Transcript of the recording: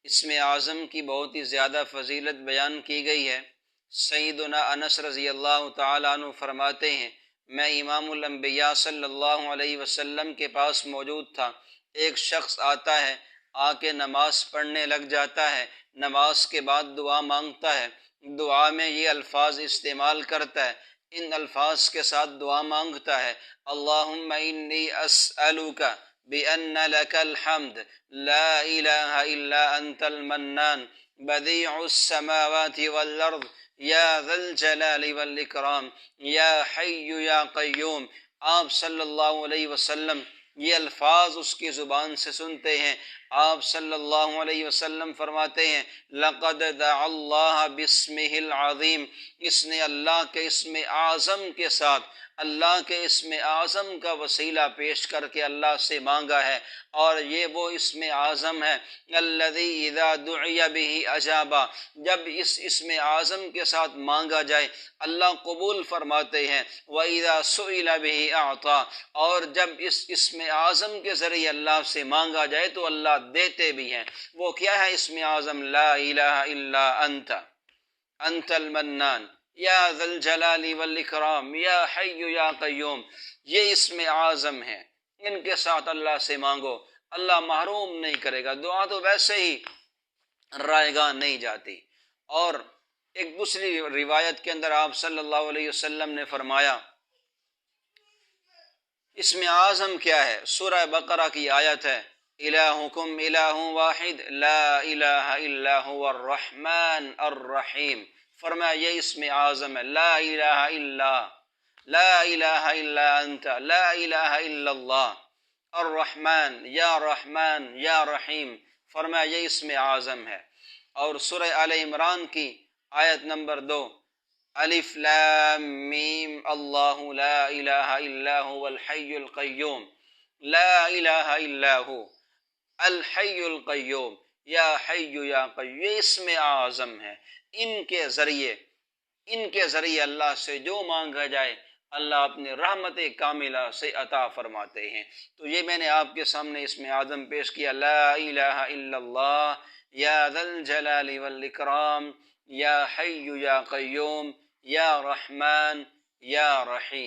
اسم اعظم کی بہت ہی زیادہ فضیلت بیان کی گئی ہے۔ سیدنا انس رضی اللہ تعالیٰ عنہ فرماتے ہیں، میں امام الانبیاء صلی اللہ علیہ وسلم کے پاس موجود تھا۔ ایک شخص آتا ہے، آ کے نماز پڑھنے لگ جاتا ہے، نماز کے بعد دعا مانگتا ہے، دعا میں یہ الفاظ استعمال کرتا ہے، ان الفاظ کے ساتھ دعا مانگتا ہے، اللہم انی اسألک بأن لک الحمد لا الہ الا انت المنان بدیع السماوات والارض یا ذا الجلال والاکرام یا حی یا قیوم۔ آپ صلی اللہ علیہ وسلم یہ الفاظ اس کی زبان سے سنتے ہیں۔ آپ صلی اللہ علیہ وسلم فرماتے ہیں، لقد دعا اللہ باسمہ العظیم، اس نے اللہ کے اسم اعظم کے ساتھ، اللہ کے اسم اعظم کا وسیلہ پیش کر کے اللہ سے مانگا ہے، اور یہ وہ اسم اعظم ہے الذی اذا دعی بہ اجابا، جب اس اسم اعظم کے ساتھ مانگا جائے اللہ قبول فرماتے ہیں، وَإِذَا سُئِلَ بِهِ أَعْطَى، اور جب اس اسم اعظم کے ذریعے اللہ سے مانگا جائے تو اللہ دیتے بھی ہیں۔ وہ کیا ہے اسم اعظم؟ لا الہ الا انت، انت المنان یا ذا الجلال والاکرام یا حی یا قیوم، یہ اسم اعظم ہے، ان کے ساتھ اللہ سے مانگو، اللہ محروم نہیں کرے گا۔ دعا تو ویسے ہی رائے گاہ نہیں جاتی۔ اور ایک دوسری روایت کے اندر آپ صلی اللہ علیہ وسلم نے فرمایا، اسم اعظم کیا ہے؟ سورہ بقرہ کی آیت ہے، الہکم الہ واحد لا الہ الا هو الرحمن الرحیم۔ فرمایا یہ اسم اعظم ہے، لا الہ الا، لا الہ الا انت، لا الہ الا اللہ، الرحمن یا رحیم، فرمایا یہ اسم اعظم ہے۔ اور سورہ آل عمران کی آیت نمبر 2، الف لام میم اللہ لا الہ الا هو الحی القیوم، لا الہ الا هو الحی القیوم یا حی یا قیوم، یہ اسم اعظم ہے۔ ان کے ذریعے اللہ سے جو مانگا جائے اللہ اپنے رحمت کاملہ سے عطا فرماتے ہیں۔ تو یہ میں نے آپ کے سامنے اسم اعظم پیش کیا، لا الہ الا اللہ یا ذا الجلال والاکرام یا حی یا قیوم یا رحمن یا رحیم۔